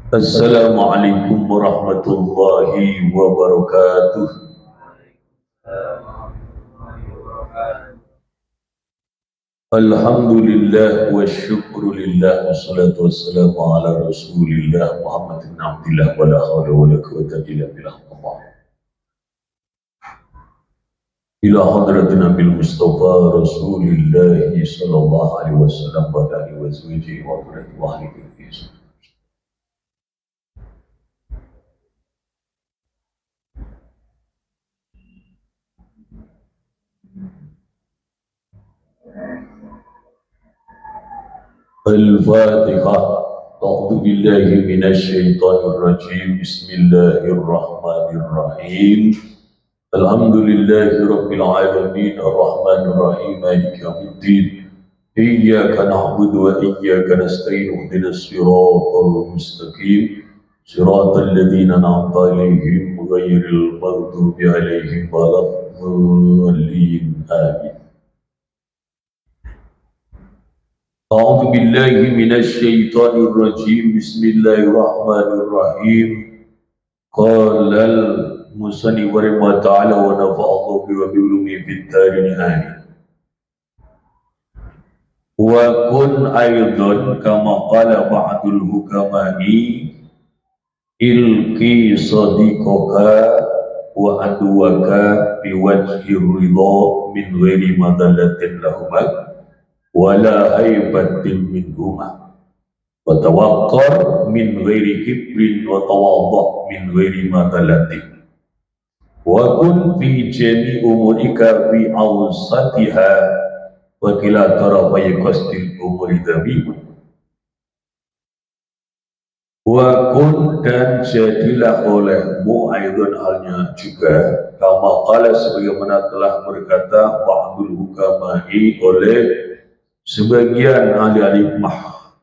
Assalamualaikum warahmatullahi wabarakatuh. Alhamdulillah wa syukrulillah wassalatu wassalamu ala rasulillah Muhammad bin Abdillah wa la hawla wa la quwwata illa billah. Ila hadratin Nabil Mustafa Rasulillah sallallahu alaihi wasallam wa alihi wa sahbihi wa ahli baitihi. Al-Fatihah. A'udzu billahi minasy syaithanir rajim. Bismillahirrahmanirrahim. Alhamdulillahi rabbil alamin arrahmanir rahim maliki yaumiddin. Iyyaka na'budu wa iyyaka nasta'in ihdinas siratal mustaqim. Siratal ladzina an'amta 'alaihim ghairil maghdubi 'alaihim waladdallin. Amin. A'udzu billahi minasy syaithanir rajim. Bismillahirrahmanirrahim. Qalal musannif wa ta'ala wa nafa'allahu bi wa bi ulumi fid darin amin. Wa kun aidan kama qala ba'dul hukama'i ilqi sadiqaka wa aduwaka bi wajhi ridha min ghairi madallatin lahumah wala haibatin minhuma wa tawaqqar min ghairi kibrin wa tawaddu min ghairi madalatin wa kun fi jami umurika fi awsatiha wa kila tarafai qasdil umuri dhabimun wa kun, dan jadilah olehmu aidan halnya juga kama qala sebagaimana telah berkata ba'dul hukama'i oleh sebagian ahli hikmah,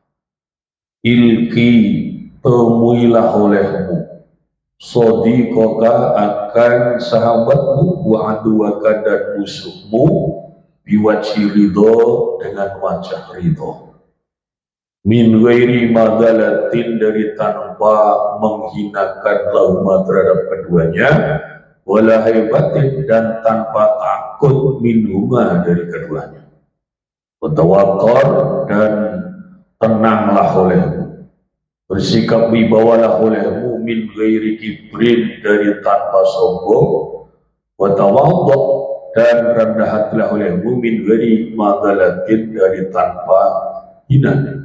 ilki temuilah olehmu sadiqaka akan sahabatmu wa aduwaka dan musuhmu biwajhi ridho dengan wajah ridho min ghairi madalatin dari tanpa menghinakan lahuma terhadap keduanya wala haibatin dan tanpa takut minhuma dari keduanya. Tawakkar dan tenanglah olehmu, bersikap wibawalah olehmu min ghairi kibrin dari tanpa sombong, wa tawaddu dan rendah hatilah olehmu min ghairi madalatin dari tanpa hina,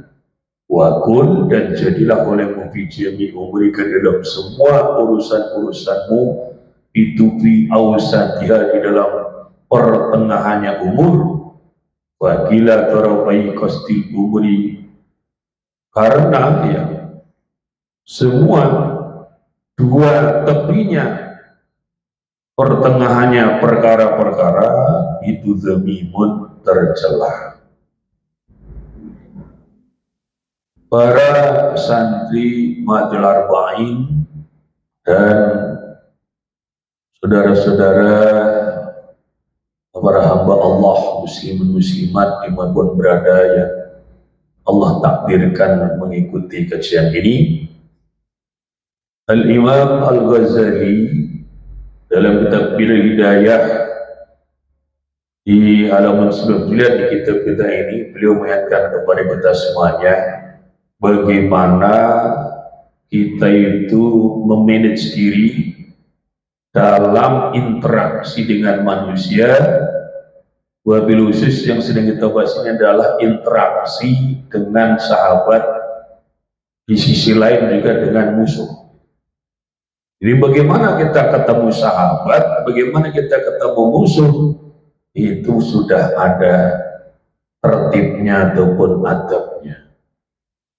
wa kun dan jadilah olehmu fi jami umrika dalam semua urusan-urusanmu itu fi awsatiha di dalam pertengahannya umur wakila tarafai qasdil umri karena ya semua dua tepinya pertengahannya perkara-perkara itu zamimun tercela. Para santri Madul Arba'in dan saudara-saudara para hamba Allah muslimin muslimat dimanapun berada yang Allah takdirkan mengikuti kajian ini. Al-Imam Al-Ghazali dalam kitab Hidayah di halaman 9 di kitab kita ini beliau mengingatkan kepada kita semuanya bagaimana kita itu memanage diri dalam interaksi dengan manusia, wabil khusus yang sedang kita bahas ini adalah interaksi dengan sahabat, di sisi lain juga dengan musuh. Jadi bagaimana kita ketemu sahabat, bagaimana kita ketemu musuh, itu sudah ada tertibnya ataupun adabnya.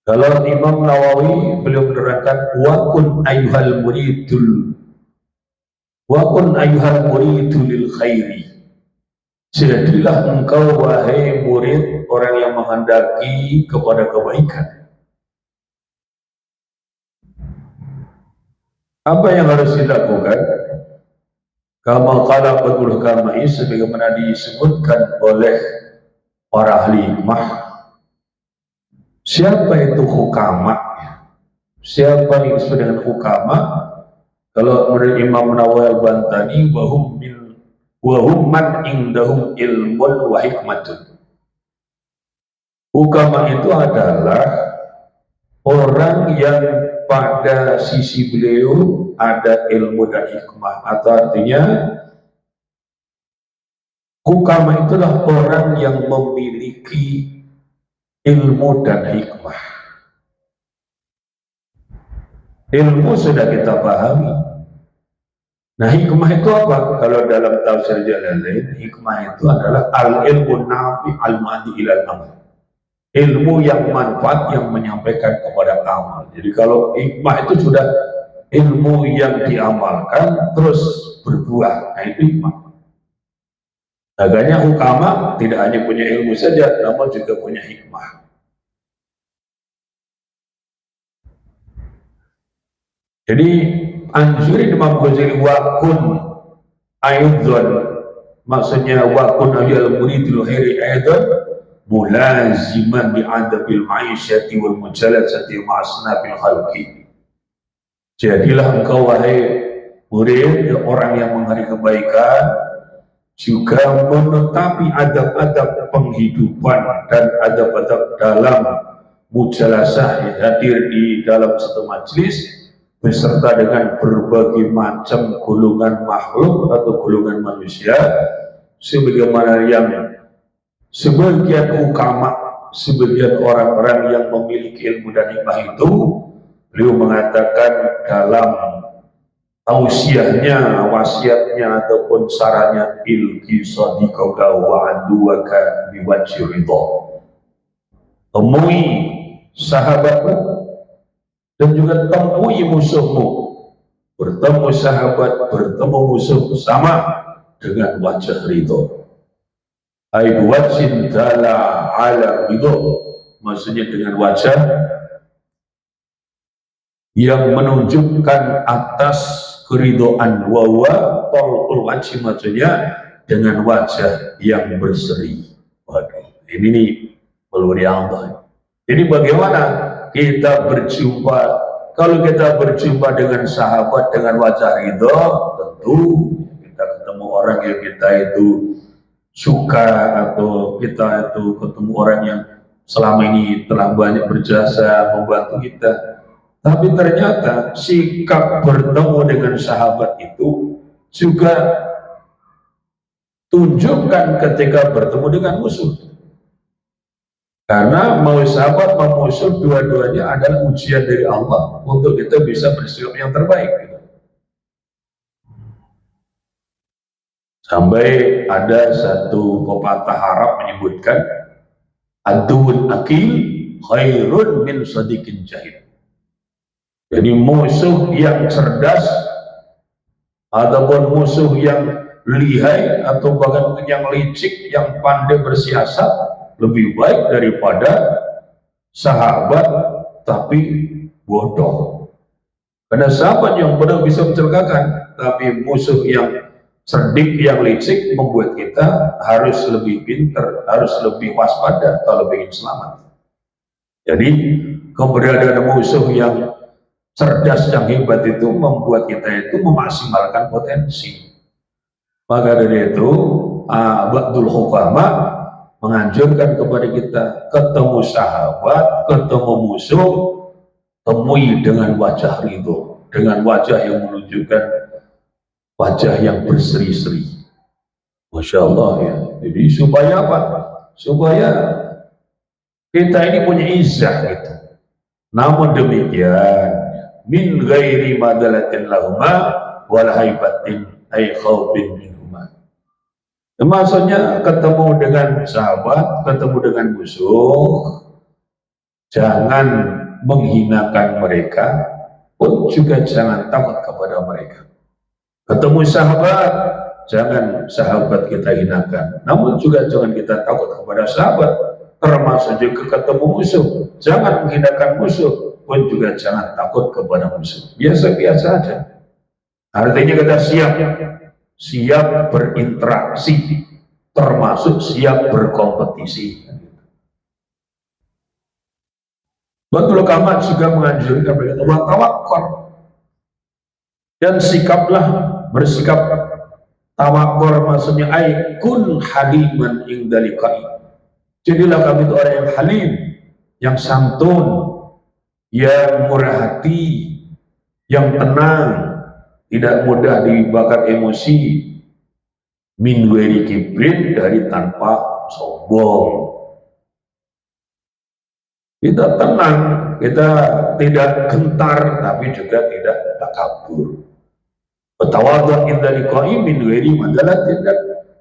Kalau Imam Nawawi beliau menerangkan wa kun ayyuhal muridul wa kun ayyuhal muridu lil khairi, jadilah engkau wahai murid orang yang menghendaki kepada kebaikan. Apa yang harus dilakukan? Kama qala ba'dul hukama'i, sebagaimana disebutkan oleh para ahli hikmah. Siapa itu hukama? Siapa yang disebut dengan hukama? Kalau menurut Imam Nawawi Al-Bantani, wahum man indahum ilmun wa hikmatun. Hukama itu adalah orang yang pada sisi beliau ada ilmu dan hikmah, atau artinya hukama itulah orang yang memiliki ilmu dan hikmah. Ilmu sudah kita pahami. Nah, hikmah itu apa? Kalau dalam tafsir Jalalain, hikmah itu adalah al-ilmu nafi al-madi ilal amal. Ilmu yang manfaat yang menyampaikan kepada amal. Jadi kalau hikmah itu sudah ilmu yang diamalkan terus berbuah. Nah, itu hikmah. Agaknya hukama tidak hanya punya ilmu saja, namun juga punya hikmah. Jadi anjurin Imam Ghazali wakun ayudhon, maksudnya wakun ayal muridul khairi ayudhon mulaziman bi'adabil ma'isyati wal mujalasati ma'asnabil khalqi. Jadilah engkau wahai murid, orang yang menghari kebaikan, juga menetapi adab-adab penghidupan dan adab-adab dalam mujalasah, hadir di dalam satu majlis beserta dengan berbagai macam golongan makhluk atau golongan manusia, sebagaimana yang sebagian hukama, sebagian orang-orang yang memiliki ilmu dan hikmah itu, beliau mengatakan dalam tausiahnya, wasiatnya ataupun sarannya, ilki sadiqaka wa aduwaka biwajhi ridha. Temui sahabatmu dan juga temui musuhmu. Bertemu sahabat, bertemu musuh sama dengan wajah ridho. Ai wajhin dala ala ridho, maksudnya dengan wajah yang menunjukkan atas keridhaan, wawa tolkul wajhi, maksudnya dengan wajah yang berseri. Waduh, ini nih meluari Allah. Jadi bagaimana kita berjumpa? Kalau kita berjumpa dengan sahabat dengan wajah ridho, tentu kita ketemu orang yang kita itu suka, atau kita itu ketemu orang yang selama ini telah banyak berjasa membantu kita. Tapi ternyata sikap bertemu dengan sahabat itu juga tunjukkan ketika bertemu dengan musuh. Karena mau sahabat mau musuh, dua-duanya adalah ujian dari Allah untuk kita bisa bersikap yang terbaik. Sampai ada satu pepatah Arab menyebutkan, aduun akil khairun min sadiqin jahil. Jadi musuh yang cerdas ataupun musuh yang lihai atau bahkan yang licik, yang pandai bersiasat, lebih baik daripada sahabat tapi bodoh. Karena sahabat yang bodoh bisa mencelakakan, tapi musuh yang cerdik, yang licik membuat kita harus lebih pintar, harus lebih waspada kalau ingin selamat. Jadi keberadaan musuh yang cerdas, yang hebat itu membuat kita itu memaksimalkan potensi. Maka dari itu Ba'dul Hukama menganjurkan kepada kita, ketemu sahabat, ketemu musuh, temui dengan wajah ridho, dengan wajah yang menunjukkan wajah yang berseri-seri. Masya Allah ya. Jadi supaya apa? Supaya kita ini punya izzah gitu. Namun demikian, min ghairi madalatin lahuma wal haibatin ay khawbin minhuma. Maksudnya ketemu dengan sahabat, ketemu dengan musuh, jangan menghinakan mereka, pun juga jangan takut kepada mereka. Ketemu sahabat, jangan sahabat kita hinakan, namun juga jangan kita takut kepada sahabat. Termasuk juga ketemu musuh, jangan menghinakan musuh, pun juga jangan takut kepada musuh. Biasa-biasa aja. Artinya kita siap berinteraksi, termasuk siap berkompetisi. Batul Kamat juga menganjurkan mereka tawakkul, dan sikaplah, bersikap tawakkul maksudnya kun haliman indalikai. Jadilah kami itu orang yang halim, yang santun, yang murah hati, yang tenang, tidak mudah dibakar emosi, min weri kibrin, dari tanpa sombong. Kita tenang, kita tidak gentar, tapi juga tidak takabur. Tawadhu inda liqa'i min ghairi madalatin, dan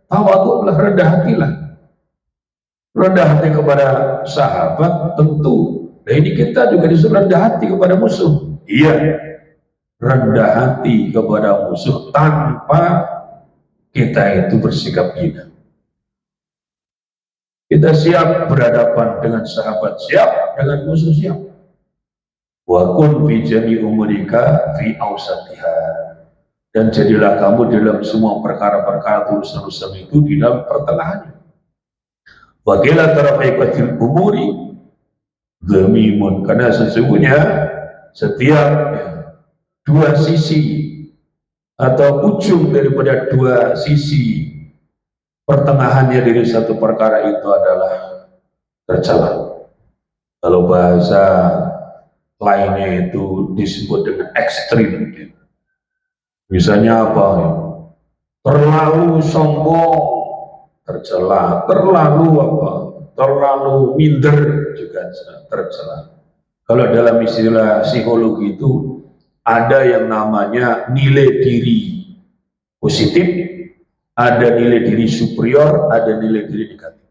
tawadhulah, rendah hatilah. Rendah hati kepada sahabat tentu. Nah ini kita juga disuruh rendah hati kepada musuh. Iya, rendah hati kepada musuh tanpa kita itu bersikap hina. Kita siap berhadapan dengan sahabat, siap dengan musuh, siap. Wa kun fi jami umurika fi ausatiha, dan jadilah kamu dalam semua perkara-perkara urusan-urusan itu di dalam pertengahannya. Wa qila tarafaikatil umuri dhamimun, karena sesungguhnya setiap dua sisi atau ujung daripada dua sisi pertengahannya dari satu perkara itu adalah tercela. Kalau bahasa lainnya itu disebut dengan ekstrim. Misalnya apa? Terlalu sombong, tercela. Terlalu apa? Terlalu minder, juga tercela. Kalau dalam istilah psikologi itu ada yang namanya nilai diri positif, ada nilai diri superior, ada nilai diri negatif.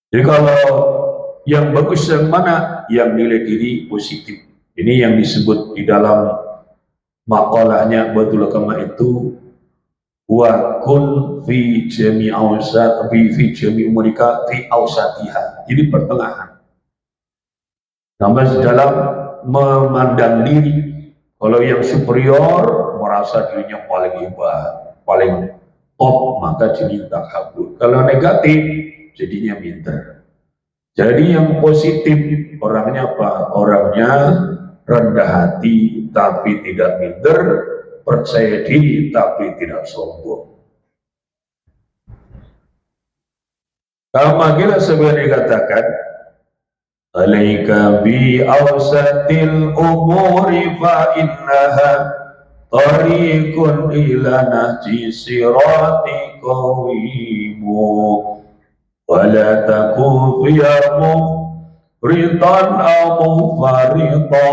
Jadi kalau yang bagus yang mana? Yang nilai diri positif. Ini yang disebut di dalam makalahnya Batul Kamat itu, wa kun fi jami awsat fi jami umurika fi awsatiha. Jadi pertengahan. Namanya dalam memandang diri. Kalau yang superior merasa dirinya paling hebat, paling top, maka jadi takabur. Kalau negatif jadinya minder. Jadi yang positif orangnya apa? Orangnya rendah hati tapi tidak minder, percaya diri tapi tidak sombong. Kama gila sebenarnya dikatakan, alaika bi awsatil umuri fa innaha tariqun ila nahji sirati qawimu wala taku fiyamu ritan au farita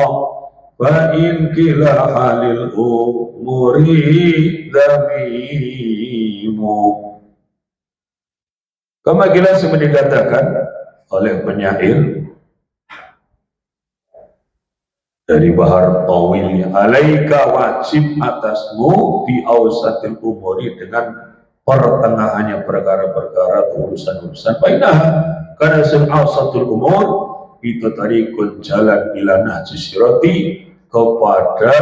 fa in kila halil umuri dhamimu. Kama gila sebenarnya dikatakan oleh penyair dari Bahar Tawilnya, alaika wajib atasmu bi awsatil umuri, dengan pertengahannya perkara-perkara urusan-urusan. Bainah, karena awsatul umur itu tarikun jalan ila nahji sirati, kepada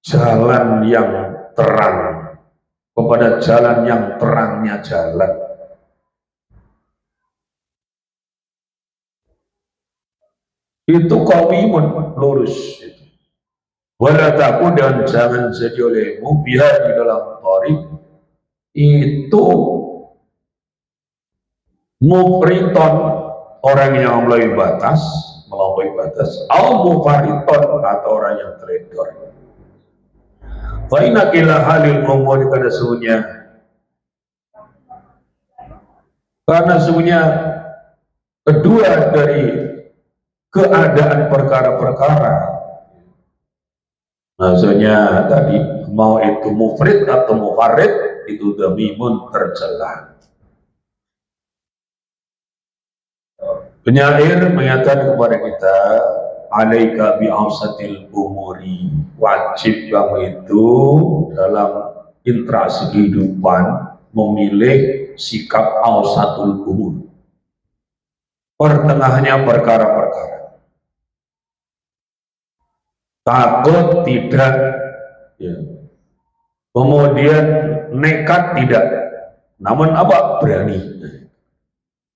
jalan yang terang, kepada jalan yang terangnya jalan. Itu qawimun, lurus itu. Wala takun, dan jangan jadi olehmu biha, di dalam tarik itu mufriton, orang yang melampaui batas, au mufariton, atau orang yang teledor. Fa inna kila halil umur, karena sesungguhnya kedua dari keadaan perkara-perkara, maksudnya tadi mau itu mufrid atau mufarid, itu dhamimun, tercela. Penyair menyatakan kepada kita, alaika bi awsatil umuri, wajib kamu itu dalam interaksi kehidupan memilih sikap awsatul umur, pertengahannya perkara-perkara. Takut tidak, ya. Kemudian nekat tidak, namun apa? Berani.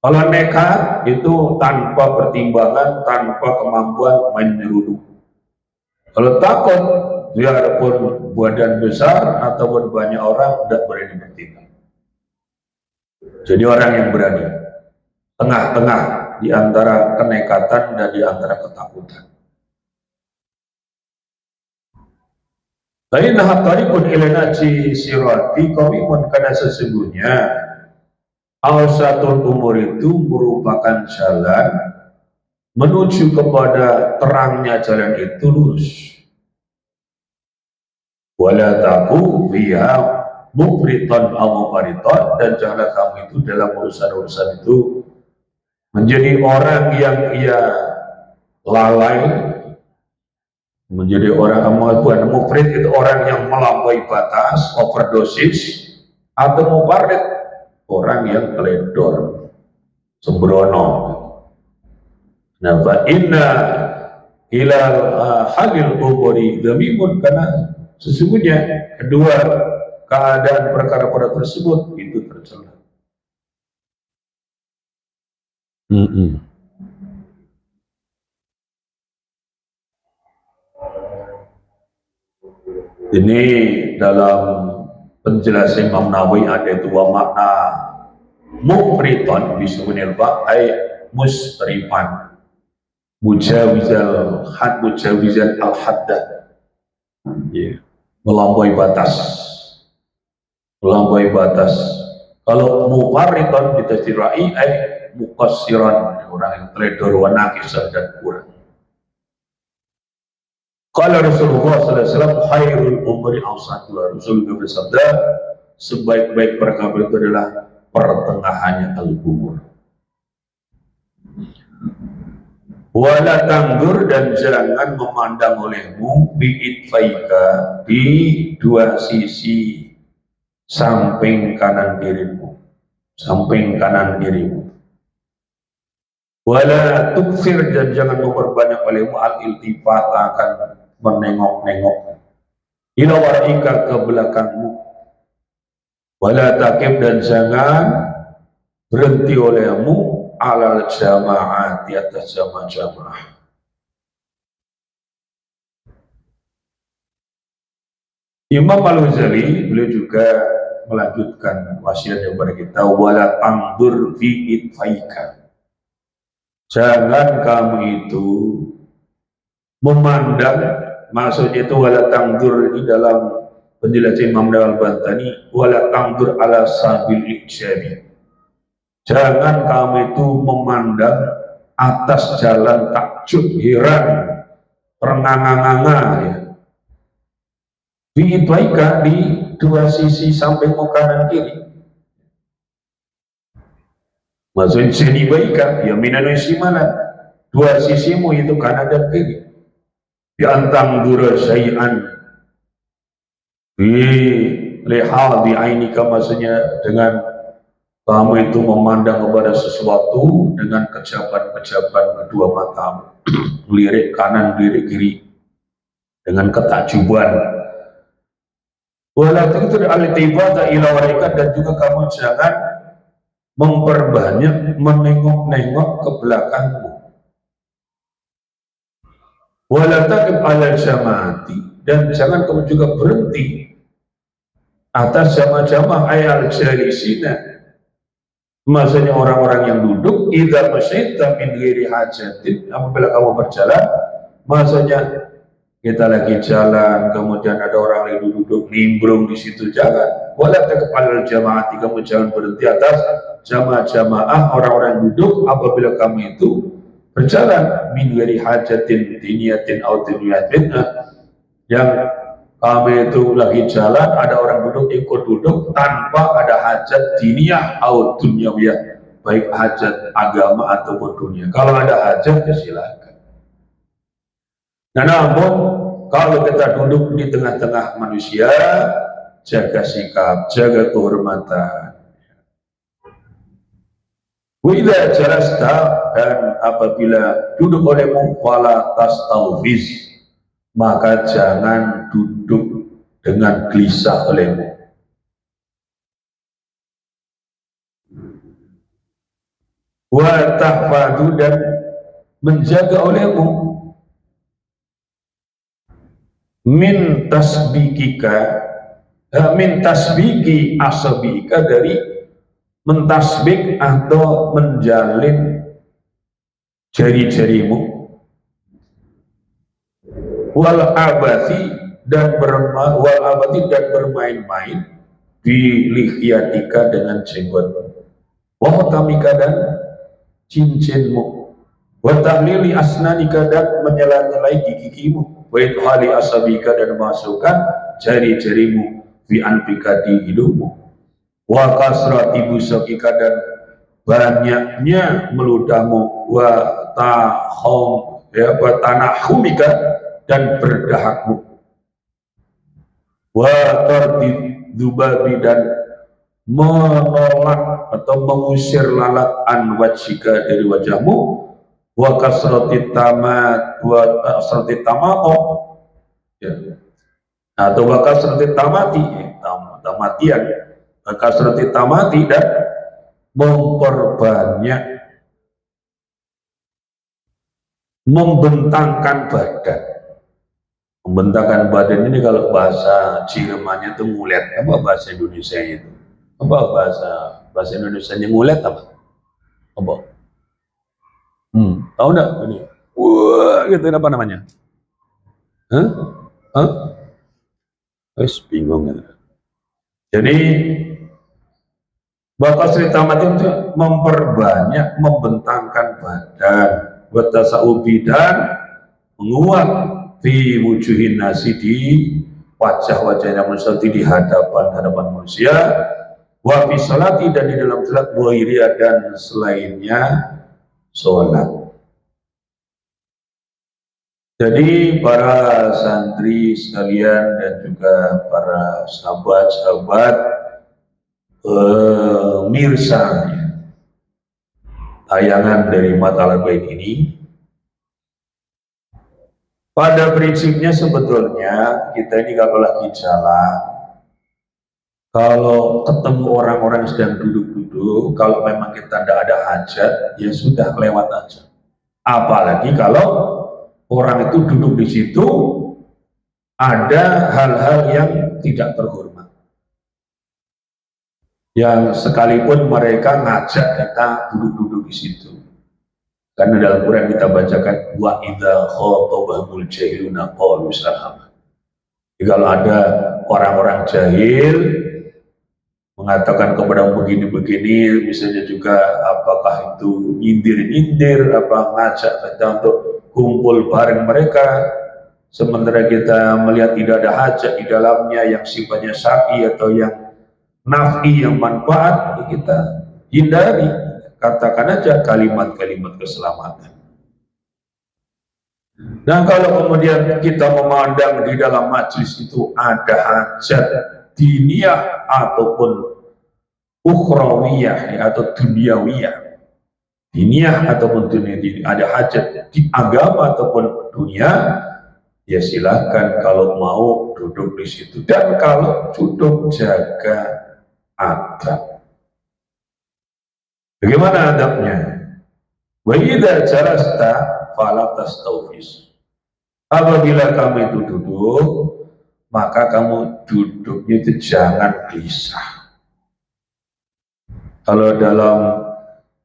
Kalau nekat itu tanpa pertimbangan, tanpa kemampuan main nyeruduk. Kalau takut, biarpun badan besar ataupun banyak orang tidak berani bertindak. Jadi orang yang berani, tengah-tengah di antara kenekatan dan di antara ketakutan. Lain hatarikun ilanaci sirati komimun, karena sesungguhnya awsatul umur itu merupakan jalan menuju kepada terangnya jalan itu lurus. Wala taku fiha mufriton au mufariton, dan janganlah kamu itu dalam urusan-urusan itu menjadi orang yang ia lalai, menjadi orang mufrid itu orang yang melampaui batas, overdosis, atau mufarid orang yang teledor, sembrono. Nah, fa inna ilal halil umuri damimun, karena sesungguhnya kedua keadaan perkara-perkara tersebut itu tercela. Ini dalam penjelasan Imam Nawawi ada dua makna. Mufriton bismil ba'ai musrifan, mujawizal had, mujawizal al-haddah, yeah, melampaui batas, melampaui batas. Kalau mufarriton ditafsirai ay muqassiran, orang yang teledor wa naqisan dan kurang. Kalau Rasulullah SAW khairul umri awsatuha, Rasulullah bersabda sebaik-baik perkara itu adalah pertengahannya al-umur. Wala tanggur, dan jangan memandang olehmu bi'itfaika, di dua sisi samping kanan kirimu, samping kanan kirimu. Wala tukfir, dan jangan memperbanyak olehmu al-iltifat, akan menengok-nengok ila warika, ke belakangmu. Wala takib, dan jangan berhenti olehmu alal jamaah, di atas jamaah. Imam Al-Ghazali beliau juga melanjutkan wasiatnya kepada kita, wala tangdur fi itfaika, jangan kamu itu memandang, maksudnya itu wala tangdur ini dalam penjelasan Imam Al-Bantani, wala tangdur ala sabil ijabi, jangan kamu itu memandang atas jalan takjub, heran, ternganga-nganga, ya. Bi'itwaika, di dua sisi sampingmu kanan kiri. Maksudnya sini baika, ya minanu simalan, dua sisimu itu kanan dan kiri. Bi'antang dura syai'an bi lihadi ainika, maksudnya dengan kamu itu memandang kepada sesuatu dengan kejaban-kejaban kedua matamu, lirik kanan, lirik kiri, dengan ketakjuban. Walaupun itu al-tibata ila warika, dan juga kamu jangan memperbanyak menengok-nengok ke belakangmu. Walatakib ala jama'ati, dan jangan kamu juga berhenti atas jamaah-jamaah ayal jalisina, maksudnya orang-orang yang duduk. Idza masyaita min ghairi hajatin, apabila kamu berjalan, maksudnya kita lagi jalan, kemudian ada orang lagi duduk nimbrung di situ, jangan. Wala taqbalul jamaati, kamu jangan berhenti atas jamaah orang-orang yang duduk apabila kamu itu berjalan. Min ghairi hajatin diniyatin au diniyatin, yang kamu itu lagi jalan, ada orang duduk, ikut duduk tanpa ada hajat diniyah au dunyawiyah, baik hajat agama ataupun dunia. Kalau ada hajat, ya silakan. Nah, namun kalau kita duduk di tengah-tengah manusia, jaga sikap, jaga kehormatan. Wila jalasta, dan apabila duduk olehmu, fala tastawfiz, maka jangan duduk dengan gelisah olehmu. wa tahfadu dan menjaga olehmu min tasbikika min tasbiki asabika dari mentasbik atau menjalin jari-jarimu wal abati dan bermain-main di lihyatika dengan jenggot wa tamika dan cincinmu wa tahlili asnanika dan menyela-nyelai gigi-gigimu wa idhali asabika dan masukkan jari-jarimu fi anfika di hidungmu wa kasrati busakika dan banyaknya meludahmu wa tahum wa tanahumika dan berdahakmu wa tardi dubabi dan menolak atau mengusir lalat an wajhika dari wajahmu wa kasrati tamat wa kasrati tamato ya atau wa kasrati tamati tamatian wa kasrati tamati dan memperbanyak membentangkan badan. Membentangkan badan ini kalau bahasa Jermannya itu ngulet, apa bahasa Indonesia itu? Apa bahasa Indonesia-nya ngulet apa? Apa? Tahu enggak ini? Wah, gitu apa namanya? Wes bingung ya. Jadi Bapak Sri Tamat itu memperbanyak, membentangkan badan, bertasawubi dan menguat fi wujuhin nasi di wajah-wajahnya manusia di hadapan manusia wa fi salati dan di dalam salat wa dan selainnya sholat. Jadi para santri sekalian dan juga para sahabat-sahabat mirsa tayangan dari Mata Al-Bain ini, pada prinsipnya sebetulnya kita ini kalau lagi jalan, kalau ketemu orang-orang yang sedang duduk-duduk, kalau memang kita tidak ada hajat, ya sudah lewat aja. Apalagi kalau orang itu duduk di situ ada hal-hal yang tidak terhormat, yang sekalipun mereka ngajak kita duduk-duduk di situ. Karena dalam Quran kita bacakan wa idza khatabahumul jahiluna qalu salama. Jadi kalau ada orang-orang jahil mengatakan kepada begini-begini, misalnya juga apakah itu nyindir-nyindir, apa ngajak kita untuk kumpul bareng mereka, sementara kita melihat tidak ada hajat di dalamnya yang sifatnya syar'i atau yang naf'i, yang manfaat, kita hindari. Katakan aja kalimat-kalimat keselamatan. Dan kalau kemudian kita memandang di dalam majlis itu ada hajat diniyah ataupun ukhrawiyah atau duniawiyah, diniyah ataupun dunia, ada hajat di agama ataupun dunia, ya silahkan kalau mau duduk di situ, dan kalau duduk jaga adab. Bagaimana adabnya? Wa idza jalasta fala tastawfis. Apabila kamu itu duduk, maka kamu duduknya itu jangan gelisah. Kalau dalam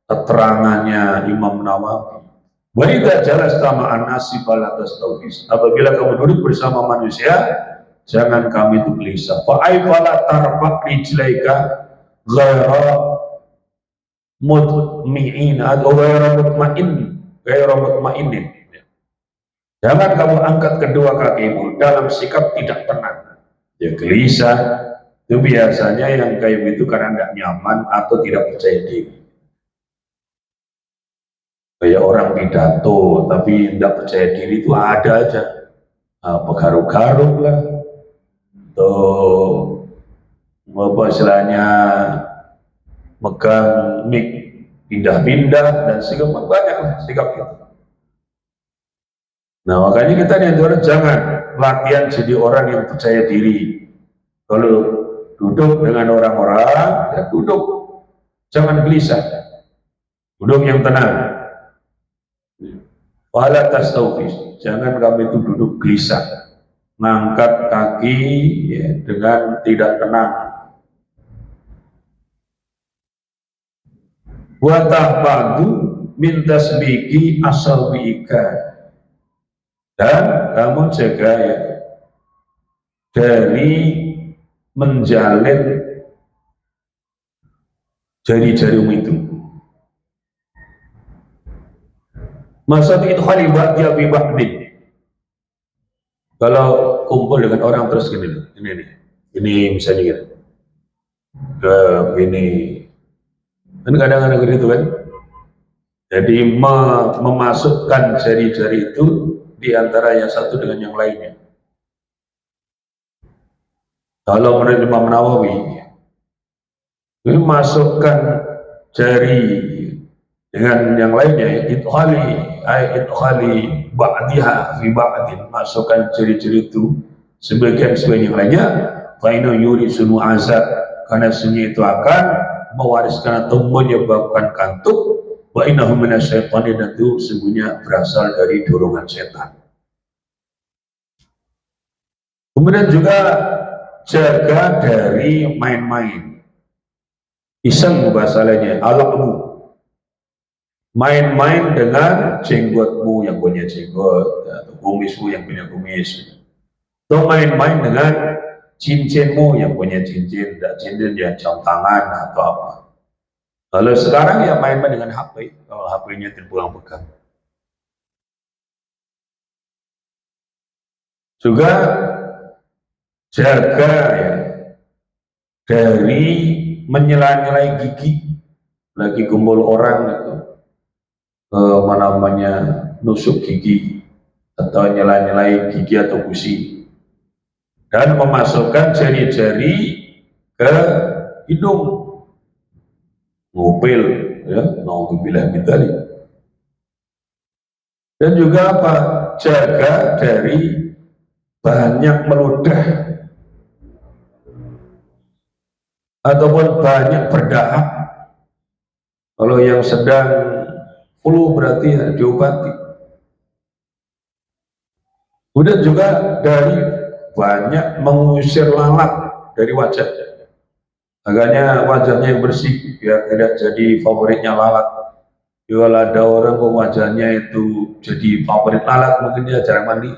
keterangannya Imam Nawawi, wa idza jalasta ma'an nasi fala tastawfis. Apabila kamu duduk bersama manusia, jangan kamu itu gelisah. Fa ay fala tarfa rijlaika ghaira mutmi'in atau ghairu mutmainin. Jangan kamu angkat kedua kakimu dalam sikap tidak tenang. Ya gelisah itu biasanya yang kayak begitu karena tidak nyaman atau tidak percaya diri. Kayak orang pidato tapi tidak percaya diri itu ada aja. Garuk-garuk lah. Tuh apa istilahnya, megang mic pindah-pindah dan segala banyak sikap itu. Nah makanya kita dianjurkan jangan latihan jadi orang yang percaya diri. Kalau duduk dengan orang-orang, ya duduk, jangan gelisah. duduk yang tenang. Wala tastaufis, jangan kamu itu duduk gelisah, ngangkat kaki ya, dengan tidak tenang. Wa tahfadu min tasbiqi asabiika, dan kamu jaga ya dari menjalin jari-jarimu itu. Maksud itu khali ba'diyah bi ba'din. Kalau kumpul dengan orang terus gini loh, ini misalnya gini, ini kan kadang-kadang gitu kan. Jadi memasukkan jari-jari itu di antara yang satu dengan yang lainnya. Kalau menurut Imam Nawawi, ini masukkan jari dengan yang lainnya, idkhali ba'diha fi ba'din, masukkan jari-jari itu sebagian yang lainnya, fa inna yurisunu azab, karena sunyi itu akan mewariskan atau menyebabkan kantuk, wa innahu minasyaitani, dan itu sesungguhnya berasal dari dorongan setan. Kemudian juga jaga dari main-main, iseng bahasa lainnya, alaqmu, main-main dengan jenggotmu yang punya jenggot, atau kumismu yang punya kumis, atau main-main dengan cincinmu yang punya cincin, dan cincin yang jam tangan atau apa. Kalau sekarang ya main-main dengan HP, kalau HP-nya dipegang-pegang. Juga jaga ya dari menyela-nyelai gigi, lagi kumpul orang itu, namanya nusuk gigi atau nyela-nyelai gigi atau gusi, dan memasukkan jari-jari ke hidung, ngupil ya, naudzubillah min dzalik. Dan juga apa? Jaga dari banyak meludah ataupun banyak berdahak. Kalau yang sedang flu berarti ya diobati. Kemudian juga dari banyak mengusir lalat dari wajah, agarnya wajahnya yang bersih, biar tidak jadi favoritnya lalat. Kalau ada orang kok wajahnya itu jadi favorit lalat, mungkin dia jarang mandi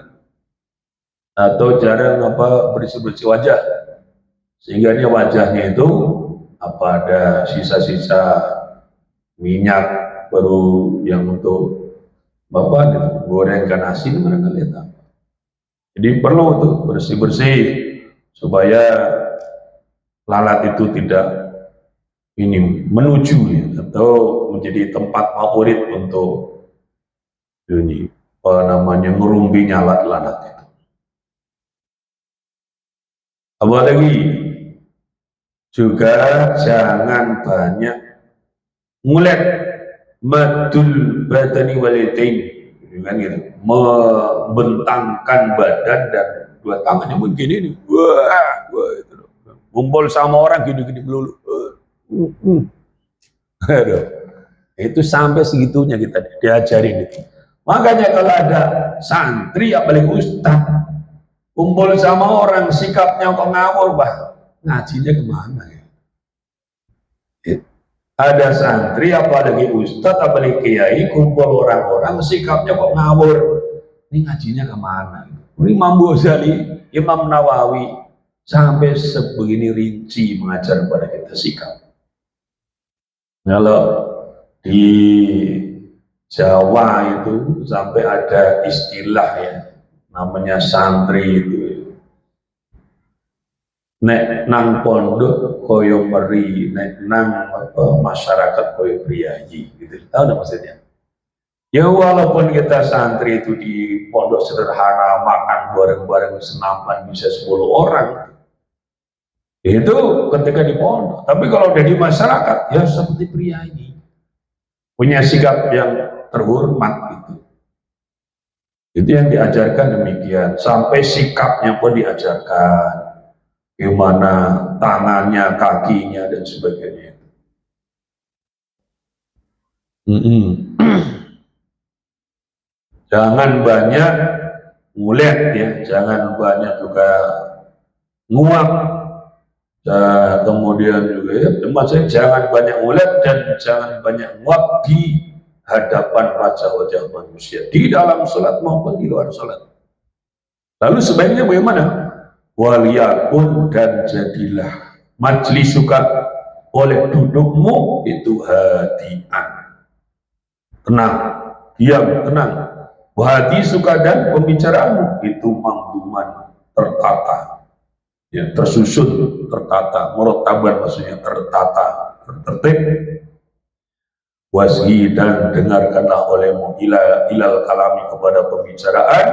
atau jarang bersih-bersih wajah, sehingga dia wajahnya itu ada sisa-sisa minyak baru yang untuk gorengkan asin, mereka lihat apa. Jadi perlu tuh bersih-bersih supaya lalat itu tidak ini menuju ya, atau menjadi tempat favorit untuk ini ngerumbinya lalat itu. Apalagi juga jangan banyak ngulet madul badani walidain, kan gitu, membentangkan badan dan dua tangannya begini nih, wah itu kumpul sama orang gini-gini melulu. Aduh, itu sampai segitunya kita diajarin itu. Makanya kalau ada santri apalagi ustaz kumpul sama orang sikapnya kok ngawur, ngajinya kemana ya? Ada santri apalagi ustaz apalagi kiai kumpul orang-orang sikapnya kok ngawur, ini ngajinya kemana? Ini Imam Ghazali, Imam Nawawi sampai sebegini rinci mengajar kepada kita sikap. Kalau di Jawa itu sampai ada istilah ya, namanya santri itu, nek nang pondok koyo meri, nek nang masyarakat koyo priayi, gitu. Tahu nggak maksudnya? Ya walaupun kita santri itu di pondok sederhana, makan bareng-bareng senampan bisa 10 orang, itu ketika di pondok. Tapi kalau udah di masyarakat, ya seperti priayi, punya sikap yang terhormat gitu. Itu yang diajarkan demikian, sampai sikapnya pun diajarkan, gimana tangannya, kakinya dan sebagainya. Jangan banyak ngulet ya, jangan banyak juga nguap. Kemudian juga ya, maksudnya jangan banyak ngulet dan jangan banyak nguap di hadapan wajah-wajah manusia di dalam sholat maupun di luar sholat. Lalu sebaiknya bagaimana? Waliyakun, dan jadilah majlis suka oleh dudukmu itu hadian, tenang, diam, tenang. Wahadi suka, dan pembicaraanmu itu mangduman, tertata, ya, tersusun, tertata, murotaban maksudnya tertata, tertertib. Wasgi, dan dengarkanlah olehmu ilal kalami, kepada pembicaraan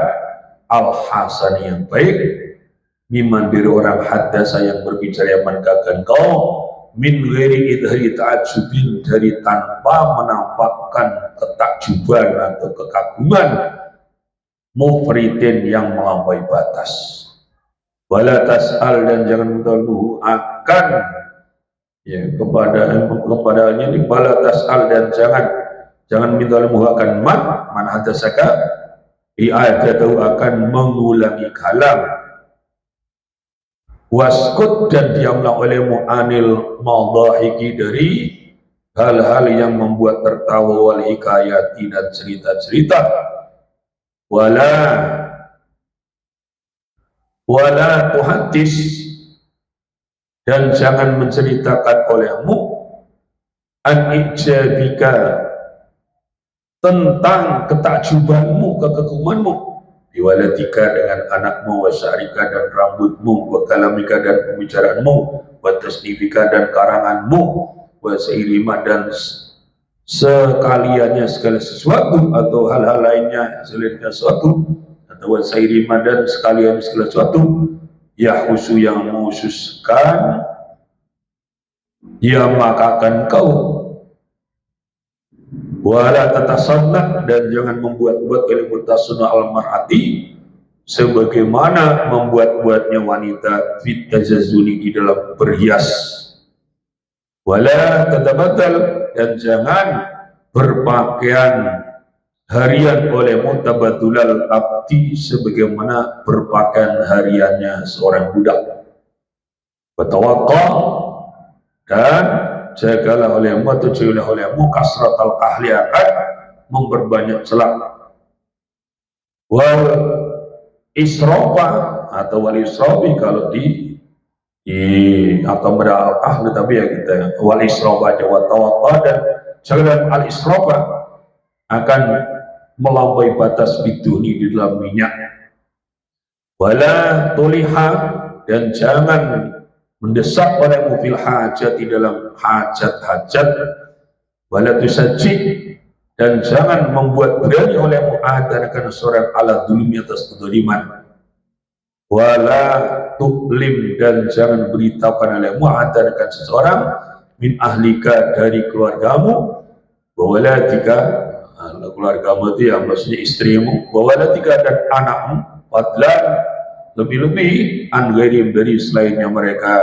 al hasan yang baik, miman dari orang haddasa yang berbicara yang menegakkan kau, min ghairi idhari ta'ajubin, dari tanpa menampakkan ketakjuban atau kekaguman, mufridin, yang melampaui batas. Wala tas'al, dan jangan minta-minta akan ya kepadanya ini, wala tas'al, dan jangan minta-minta akan man hadasaka i'adatu, akan mengulangi kalam. Waskut, dan diamlah olehmu anil madahiki, dari hal-hal yang membuat tertawa, wal hikayati, dan cerita-cerita. Wala tuhadis, dan jangan menceritakan olehmu an ijabika, tentang ketakjubanmu, kekagumanmu, diwalatika, dengan anakmu, wasyarika, dan rambutmu, wakalamika, dan pembicaraanmu, watasnifika, dan karanganmu, wasairima, dan sekaliannya segala sesuatu, atau hal-hal lainnya selain sesuatu, atau wasairima, dan sekalian segala sesuatu, ya khusu, yang mengkhususkan, ya makakan kau. Wala tatasannah, dan jangan membuat-buat ilmu tasannah al-mar'ati, sebagaimana membuat-buatnya wanita, fit tajazzuli, di dalam berhias. Wala tatabaddal, dan jangan berpakaian harian olehmu tabadulal abdi, sebagaimana berpakaian hariannya seorang budak. Watawaqqa, dan jagalah olehmu atau jagalah olehmu kasratal ahli, akan memperbanyak celak. Wal isrofa, atau wal isrofi kalau di atau beral ahli, tapi ya kita wal isrofa jawa tawaqqa, dan jangan al isrofa, akan melampaui batas biduni, di dalam minyak. Wala tuliha, dan jangan mendesak olehmu fil hajat, di dalam hajat-hajat. Wala tusaji, dan jangan membuat berani olehmu ahadan, akan seorang ala dulmi, atas kedoliman. Wala tuklim, dan jangan beritahukan olehmu ahadan, akan seseorang min ahlika, dari keluargamu, wawaladika, keluargamu itu ya maksudnya istrimu, wawaladika, dan anakmu, fadlan, lebih-lebih an ghairim, dari selainnya mereka,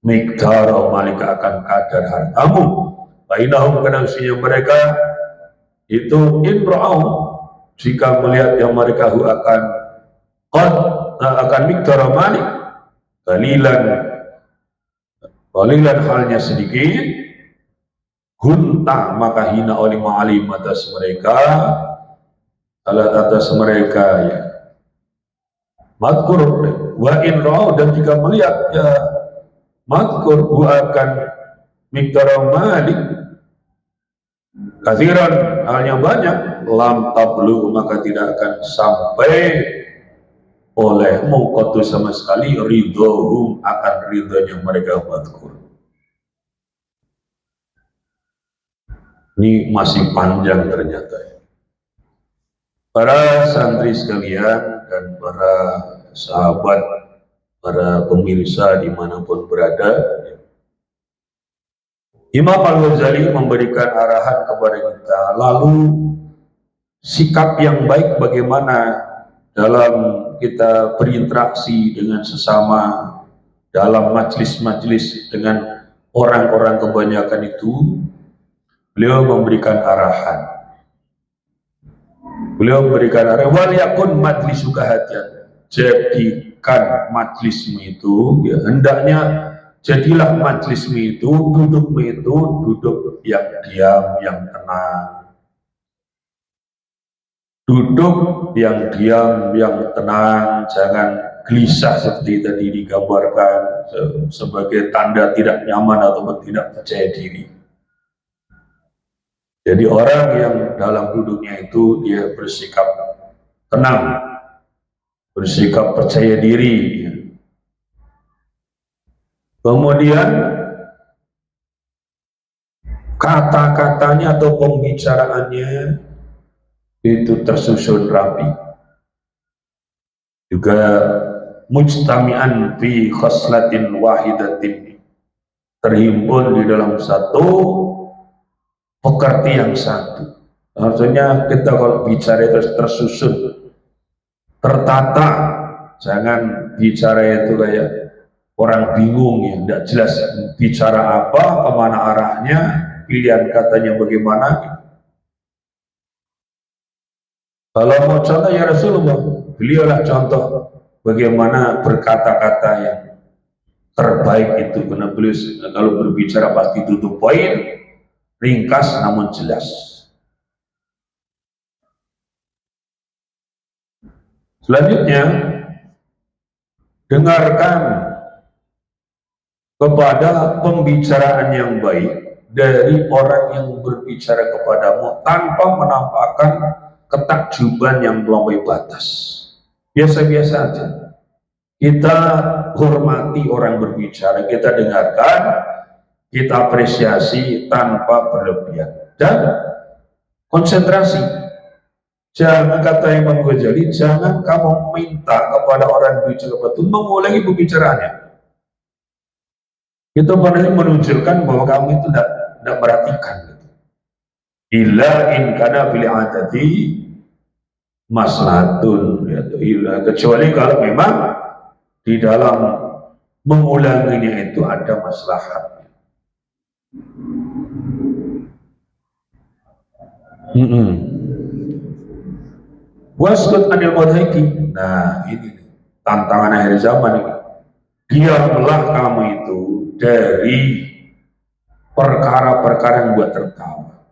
miqdar malika, akan kadar hartamu. Bainahum, karena usianya mereka itu imra'au, jika melihat yang mereka akan miqdar malik, qalilan halnya sedikit, hunta, maka hina oleh ma'alim, atas mereka ya. Madkur wa in ra'au, dan jika melihat ya madkur akan miqdar malik, kathiran, halnya banyak, lam tablu, maka tidak akan sampai olehmu qatu, sama sekali, ridhohum, akan ridhonya mereka. Madkur, ini masih panjang ternyata. Para santri sekalian dan para sahabat, para pemirsa dimanapun berada, Imam Al-Ghazali memberikan arahan kepada kita, lalu sikap yang baik bagaimana dalam kita berinteraksi dengan sesama, dalam majlis-majlis dengan orang-orang kebanyakan itu. Beliau memberikan arahan. Beliau memberikan arahan, wal yakun majlisuka hadian. Jadikan majlismu itu, ya, hendaknya jadilah majlismu itu, dudukmu itu duduk yang diam, yang tenang. Duduk yang diam, yang tenang, jangan gelisah seperti tadi digambarkan sebagai tanda tidak nyaman atau tidak percaya diri. Jadi orang yang dalam duduknya itu dia bersikap tenang, bersikap percaya diri. Kemudian kata-katanya atau pembicaraannya itu tersusun rapi. Juga mujtami'an fi khaslatin wahidatin, terhimpun di dalam satu pekerti yang satu. Maksudnya kita kalau bicara itu tersusun, tertata, jangan bicara itu kayak orang bingung ya, tidak jelas bicara apa, kemana arahnya, pilihan katanya bagaimana. Kalau mau contoh ya Rasulullah, beliaulah contoh bagaimana berkata-kata yang terbaik itu. Karena beliau kalau berbicara pasti tutup poin, ringkas namun jelas. Selanjutnya, dengarkan kepada pembicaraan yang baik dari orang yang berbicara kepadamu tanpa menampakkan ketakjuban yang melampaui batas. Biasa-biasa aja. Kita hormati orang berbicara, kita dengarkan, kita apresiasi tanpa berlebihan dan konsentrasi. Jangan, kata Imam Ghazali, jangan kamu minta kepada orang berbicara itu mengulangi pembicaraannya. Itu menunjukkan bahwa kamu itu tidak perhatikan. Illa in kana fil adati maslahatun, kecuali kalau memang di dalam mengulanginya itu ada maslahat. Waskut anil mudhaki. Nah, ini tantangan akhir zaman ini. Diamlah kamu itu dari perkara-perkara yang buat tertawa.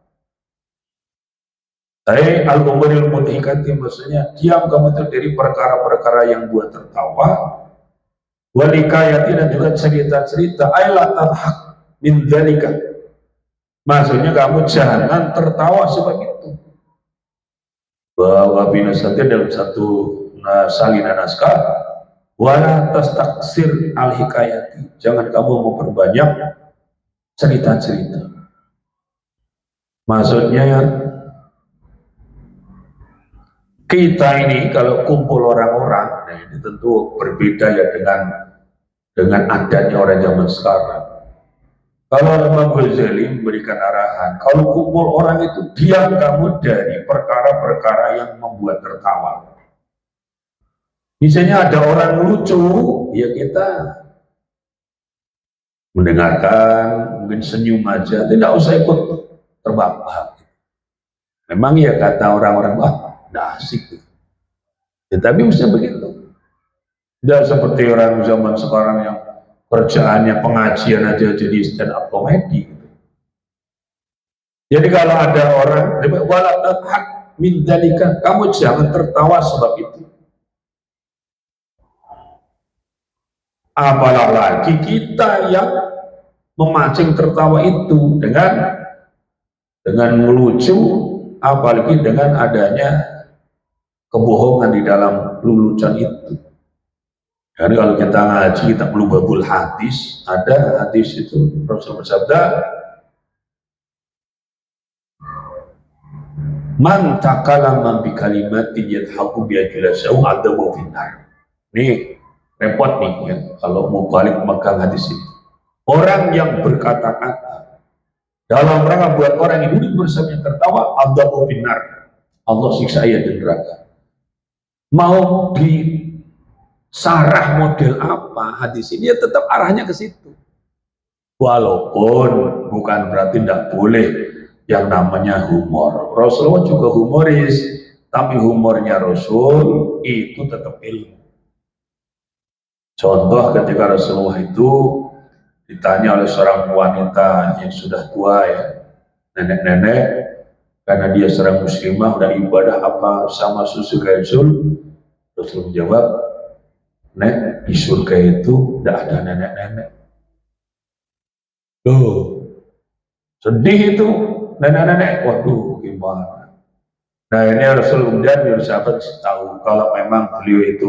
Tapi al-umuril mudhikati, maksudnya diam kamu itu dari perkara-perkara yang buat tertawa. Walikayati, dan juga cerita-cerita. Ayla tadhak min dzalika. Maksudnya kamu jangan tertawa sebab itu. Bahwa binasati dalam satu salinan naskah, wala tastaksir al-hikayati, jangan kamu memperbanyak cerita-cerita. Maksudnya kita ini kalau kumpul orang-orang, nah ini tentu berbeda ya dengan adatnya orang zaman sekarang. Kalau Imam Ghazali memberikan arahan, kalau kumpul orang itu diam kamu dari perkara-perkara yang membuat tertawa. Misalnya ada orang lucu, ya kita mendengarkan, mungkin senyum aja, tidak usah ikut terbahak-bahak. Memang ya kata orang-orang, wah, tidak asik. Ya, tapi mestinya begitu. Tidak seperti orang zaman sekarang yang kerjaannya pengajian aja jadi stand up komedi. Jadi kalau ada orang wala tadhak min dzalika, kamu jangan tertawa sebab itu. Apalagi kita yang memancing tertawa itu dengan melucu, apalagi dengan adanya kebohongan di dalam lelucon itu. Jadi kalau kita ngaji, kita perlu babul hadis. Ada hadis itu Rasul bersabda, man takallama bi kalimatin yadhaku bi ajlasau adabu finnar. Ini repot nih ya kalau mau balik megang hadis ini. Orang yang berkata-kata dalam rangka buat orang yang duduk bersamanya tertawa, adabu finnar, Allah siksa ia di neraka. Mau di sarah model apa hadis ini, ya tetap arahnya ke situ. Walaupun bukan berarti tidak boleh yang namanya humor. Rasulullah juga humoris, tapi humornya Rasul itu tetap ilmu. Contoh ketika Rasulullah itu ditanya oleh seorang wanita yang sudah tua ya, nenek-nenek, karena dia seorang muslimah, udah ibadah apa sama susu kayak Rasul? Rasul menjawab, Nek, di surga itu tidak ada nenek-nenek. Loh, sedih itu nenek-nenek. Waduh, gimana? Nah ini Rasul kemudian sahabat tahu kalau memang beliau itu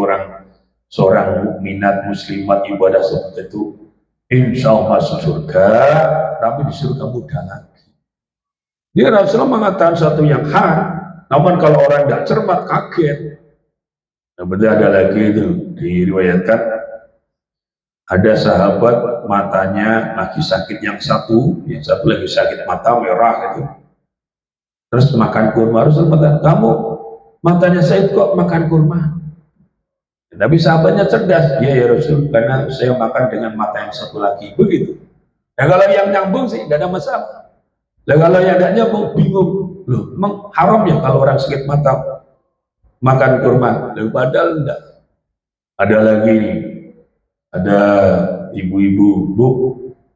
seorang mukminat muslimat ibadah seperti itu, insya Allah masuk surga, tapi di surga mudah lagi. Dia Rasulullah mengatakan satu yang hak, namun kalau orang tidak cermat kaget. Nah, ada lagi itu diriwayatkan ada sahabat matanya lagi sakit yang satu lagi sakit mata merah gitu. Terus makan kurma, Rasul mengatakan, kamu matanya saya kok makan kurma? Tapi sahabatnya cerdas, ya Rasul, karena saya makan dengan mata yang satu lagi, begitu. Ya kalau yang nyambung sih tidak ada masalah. Nah kalau yang tidak nyambung bingung, loh, emang haram ya kalau orang sakit mata makan kurma? Loh, padahal enggak. Ada lagi nih, ada ibu-ibu, bu,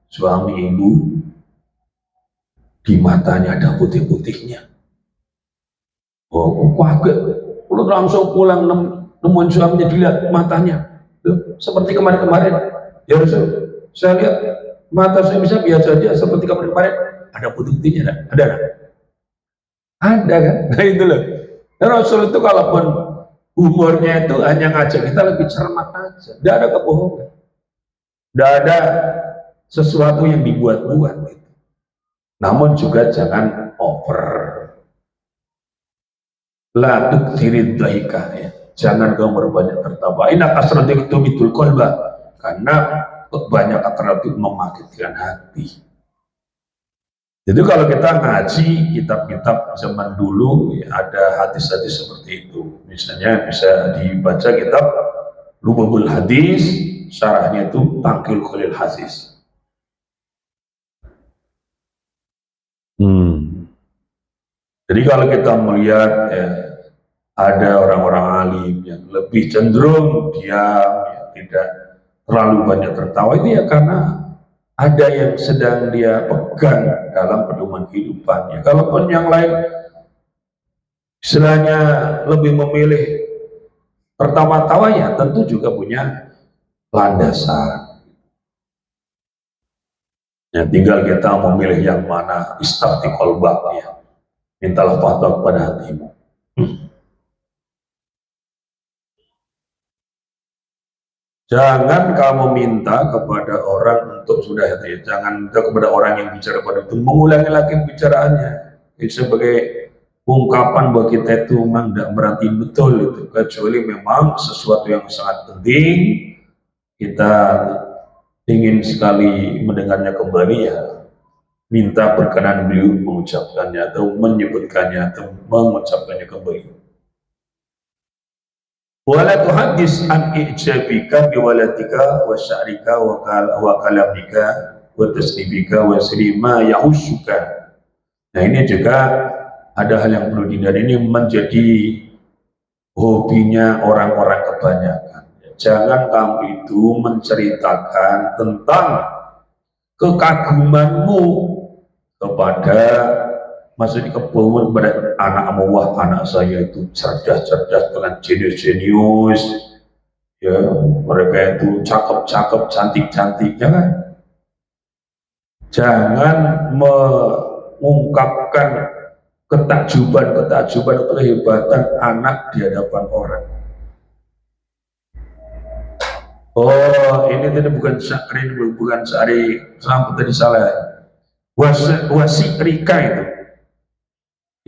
suami ibu di matanya ada putih-putihnya. Oh, kaget. Lalu langsung pulang nemuin suaminya, dilihat matanya. Loh, seperti kemarin-kemarin. Ya Rasul, saya lihat mata saya bisa biasa aja seperti kemarin-kemarin. Ada putih-putihnya, ada? Ada kan? Nah itu loh. Dan Rasul itu kalaupun humornya itu hanya ngajak kita lebih cermat aja. Tidak ada kebohongan. Tidak ada sesuatu yang dibuat-buat. Gitu. Namun juga jangan over. La tuktsirid dhaika ya. Jangan kau berbanyak tertawa. Inna kasratik tumitul qalba. Karena banyak kata itu memakitkan hati. Jadi kalau kita ngaji kitab-kitab zaman dulu ya, ada hadis-hadis seperti itu. Misalnya bisa dibaca kitab Lubabul Hadis, syarahnya itu Tangkil Khalil Hadis. Jadi kalau kita melihat ya, ada orang-orang alim yang lebih cenderung diam, ya, tidak terlalu banyak tertawa, itu ya karena ada yang sedang dia pegang dalam pedoman kehidupannya. Kalaupun yang lain istilahnya lebih memilih tertawa-tawa, ya tentu juga punya landasan. Ya, tinggal kita memilih yang mana, istafti qalbak, mintalah fatwa kepada hatimu. Jangan kamu minta kepada orang untuk sudah itu ya. Jangan minta kepada orang yang bicara pada itu mengulangi lagi bicaraannya. Itu sebagai ungkapan bahwa kita itu memang tidak berarti betul itu, kecuali memang sesuatu yang sangat penting kita ingin sekali mendengarnya kembali, ya minta berkenan beliau mengucapkannya atau menyebutkannya atau mengucapkannya kembali. Wala tuhaddis an ijabika biwalatika wa sya'rika wa kalamika wa tasnibika wa sirima yahussuka. Nah ini juga ada hal yang perlu dihindari, ini menjadi hobinya orang-orang kebanyakan. Jangan kamu itu menceritakan tentang kekagumanmu kepada, maksudnya kebohongan kepada anakmu, wah anak saya itu cerdas-cerdas dengan jenius-jenius, ya mereka itu cakep-cakep, cantik-cantik, jangan. Jangan mengungkapkan ketakjuban atau kehebatan anak di hadapan orang. Oh ini tadi bukan syakrin, bukan sehari sampai tadi salah. Wasikrika itu.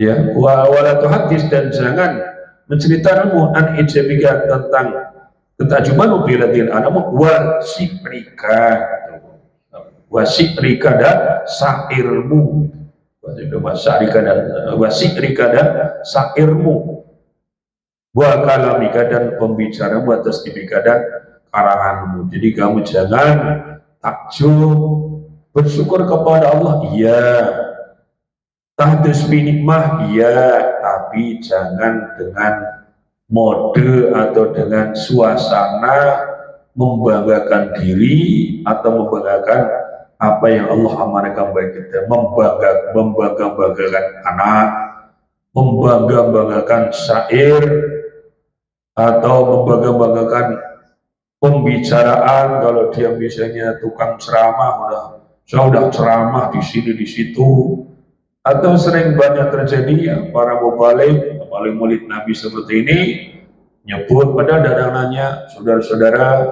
Ya, wala tuhadis, dan jangan menceritakanmu an ijabika tentang ketajuban biladil anakmu wasikrika dan sairmu, wasikrika dan sairmu, wa kalamika dan pembicara, wa tasdibika dan karanganmu. Jadi kamu jangan takjub, bersyukur kepada Allah, iya, Tahdus binikmah, iya, tapi jangan dengan mode atau dengan suasana membanggakan diri atau membanggakan apa yang Allah amanahkan bagi kita, membanggakan anak, membanggakan syair, atau membanggakan pembicaraan. Kalau dia misalnya tukang ceramah, saya udah ceramah di sini di situ. Atau sering banyak terjadi ya, para mubalik, murid Nabi seperti ini nyebut pada dadangannya, saudara-saudara,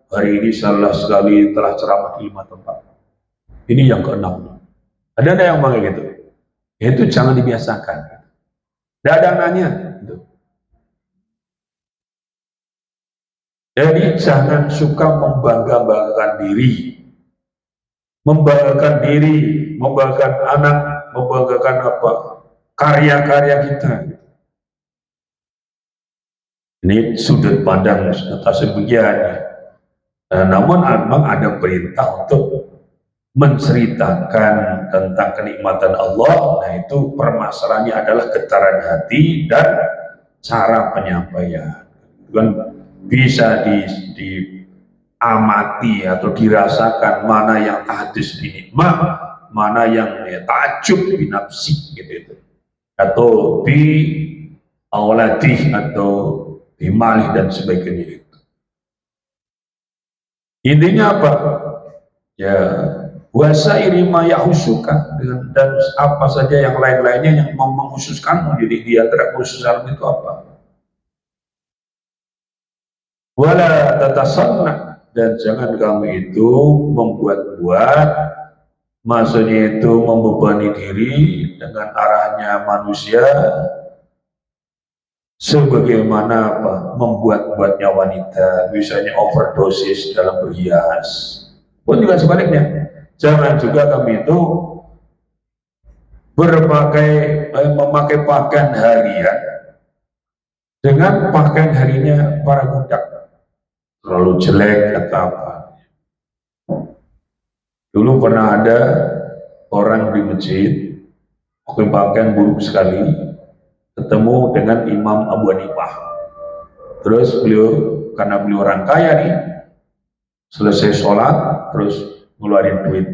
hari ini salah sekali telah ceramah di 5 tempat. Ini yang keenam. Ada yang manggil gitu. Itu jangan dibiasakan. Dadangannya gitu. Jadi jangan suka membanggakan diri, membanggakan anak, membanggakan apa karya-karya kita. Ini sudut pandang atas demikian. Namun memang ada perintah untuk menceritakan tentang kenikmatan Allah. Nah, itu permasalahannya adalah getaran hati dan cara penyampaian. Kan bisa diamati atau dirasakan mana yang tahdus binikmah, mana yang ta'ajub binafsi gitu, atau bi auladih atau bimalih dan sebagainya itu. Intinya apa? Ya, wasairi ma yahusuka, dan apa saja yang lain-lainnya yang mengkhususkanmu. Jadi di antara khususan itu apa? Wala tatasanna, dan jangan kamu itu membuat-buat, maksudnya itu membebani diri dengan arahnya manusia sebagaimana apa? Membuat-buatnya wanita, misalnya overdosis dalam berhias. Pun juga sebaliknya, jangan juga kami itu memakai pakaian harian dengan pakaian harinya para budak, terlalu jelek atau apa. Dulu pernah ada orang di masjid pakai pakaian buruk sekali, ketemu dengan Imam Abu Hanifah. Terus beliau, karena beliau orang kaya nih, selesai sholat terus ngeluarin duit,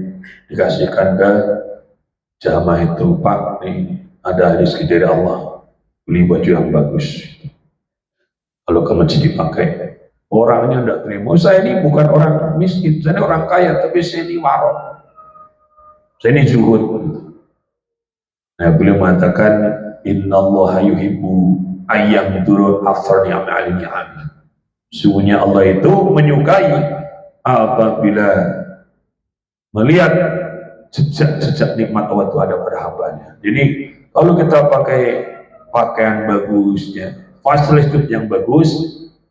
dikasihkan ke jamaah itu, Pak, nih ada rezeki dari Allah, beli baju yang bagus, kalau ke masjid dipakai. Orangnya tidak terima. Saya ini bukan orang miskin, saya ini orang kaya, tapi saya ini warok, saya ini zuhud. Nah, beliau mengatakan, innallaha yuhibbu ayyam durul afar ni'amali ni'ami. Sungguhnya Allah itu menyukai apabila melihat jejak-jejak nikmat Allah itu ada pada hambanya. Jadi kalau kita pakai pakaian bagusnya, fasilitas yang bagus,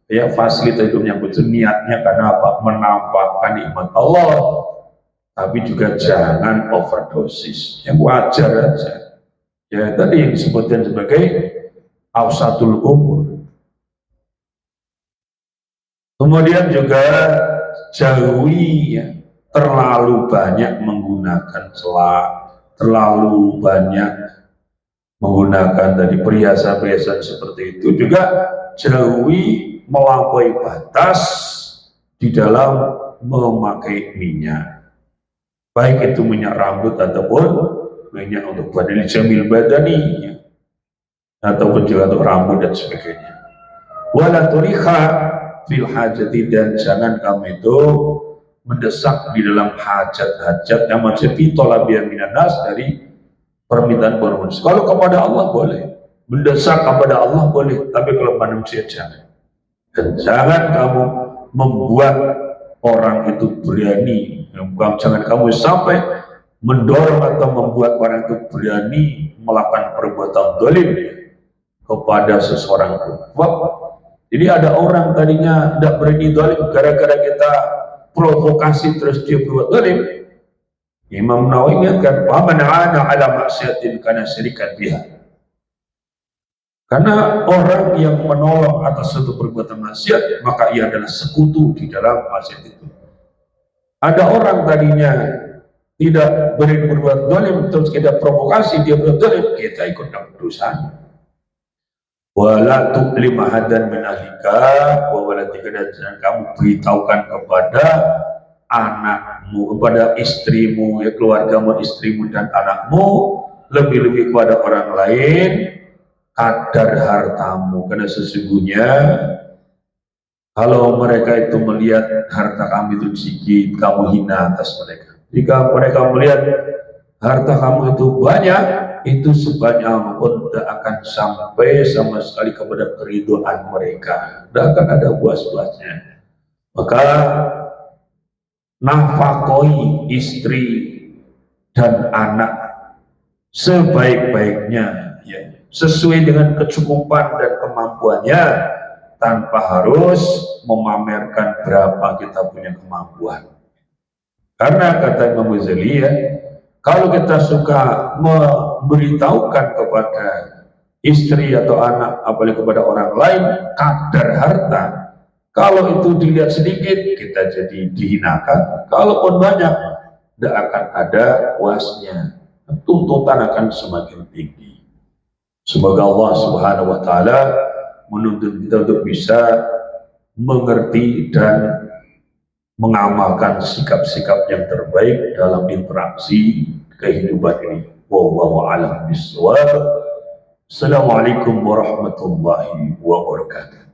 ya fasilitas yang bagus, niatnya karena apa? Menampakkan nikmat Allah, tapi juga jangan overdosis, yang wajar aja. Ya tadi yang disebutkan sebagai awsatul umur. Kemudian juga jauhi ya, terlalu banyak menggunakan celak, terlalu banyak menggunakan tadi perhiasan-perhiasan seperti itu. Juga jauhi melampaui batas di dalam memakai minyak, baik itu minyak rambut ataupun minyak untuk badil jamil badani, ataupun juga untuk rambut dan sebagainya. Wala turiha fil hajati, dan jangan kamu itu mendesak di dalam hajat-hajat yang masih pitolabiyah minanas, dari permintaan manusia. Kalau kepada Allah boleh, mendesak kepada Allah boleh, tapi kalau manusia jangan. Dan jangan kamu membuat orang itu berani, jangan kamu sampai mendorong atau membuat orang itu berani melakukan perbuatan zalim kepada seseorang pun. Jadi ada orang tadinya tidak berani zalim, gara-gara kita provokasi terus dia berbuat zalim. Imam Nawawi ingatkan, wa man 'ana 'ala ma'siyatin kana syirikan biha. Karena orang yang menolong atas suatu perbuatan maksiat, maka ia adalah sekutu di dalam maksiat itu. Ada orang tadinya tidak berbuat zalim terus kita provokasi dia berzalim, kita ikut dalam dosanya. Wala tu'lim ahadan min ahlika wa wala dan kamu beritahukan kepada anakmu, kepada istrimu, ya keluargamu, istrimu dan anakmu, lebih-lebih kepada orang lain kadar hartamu, karena sesungguhnya kalau mereka itu melihat harta kamu itu sedikit, kamu hina atas mereka. Jika mereka melihat harta kamu itu banyak, itu sebanyak pun tidak akan sampai sama sekali kepada keridhaan mereka, tidak akan ada puas-puasnya. Maka nafkoi istri dan anak sebaik-baiknya, ya, sesuai dengan kecukupan dan kemampuannya, tanpa harus memamerkan berapa kita punya kemampuan. Karena kata Imam Ghazali, ya, kalau kita suka memberitahukan kepada istri atau anak, apalagi kepada orang lain, kadar harta, kalau itu dilihat sedikit, kita jadi dihinakan. Kalaupun banyak, tidak akan ada puasnya. Tuntutan akan semakin tinggi. Semoga Allah Subhanahu wa Ta'ala menuntut kita untuk bisa mengerti dan mengamalkan sikap-sikap yang terbaik dalam interaksi kehidupan ini. Wallahu a'lam bishawab. Assalamualaikum warahmatullahi wabarakatuh.